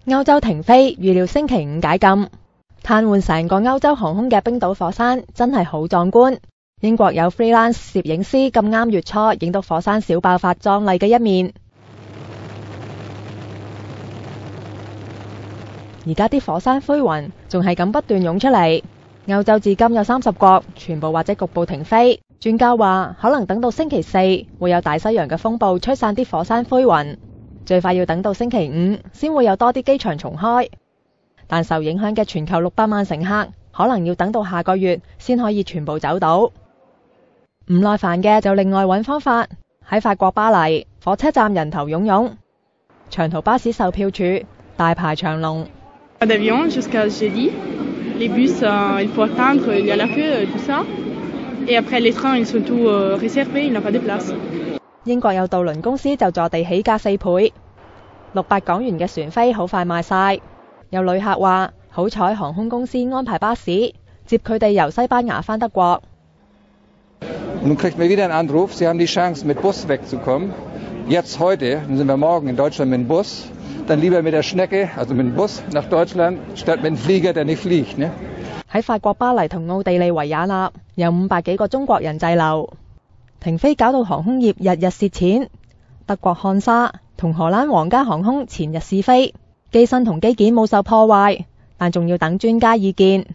歐洲停飛，預料星期五解禁。癱瘓成個歐洲航空嘅冰島火山真係好壯觀。英國有 freelance 攝影師咁啱月初影到火山小爆發壯麗嘅一面。而家啲火山灰雲仲係咁不斷湧出嚟。歐洲至今有30國全部或者局部停飛。專家話可能等到星期四會有大西洋嘅風暴吹散啲火山灰雲，最快要等到星期五先會有多啲機場重開。但受影響嘅全球600萬乘客可能要等到下個月先可以全部走到。唔耐煩嘅就另外揾方法。喺法國巴黎，火車站人頭湧湧，長途巴士售票處大排長龍。d'avion jusqu'à Algérie. Les bus, il faut attendre, il y a la queue, tout ça. Et après, les trains, ils sont tous réservés, il n'y a pas de place. 英國有渡輪公司就坐地起價4倍，600港元嘅船飛好快賣晒。有旅客話，好彩航空公司安排巴士接佢哋由西班牙返德國。Nun kriegt man wieder einen Anruf, Sie haben die Chance, mit Bus wegzukommen. Jetzt heute, dann sind wir morgen in Deutschland mit dem Bus. Dann lieber mit der Schnecke, also mit dem Bus nach Deutschland, statt mit dem Flieger, der nicht fliegt, ne? 喺法國巴黎同奧地利維也納有500幾個中國人滯留，停飛搞到航空業日日蝕錢。德國漢莎同荷蘭皇家航空前日試飛，機身同機件冇受破壞，但仲要等專家意見。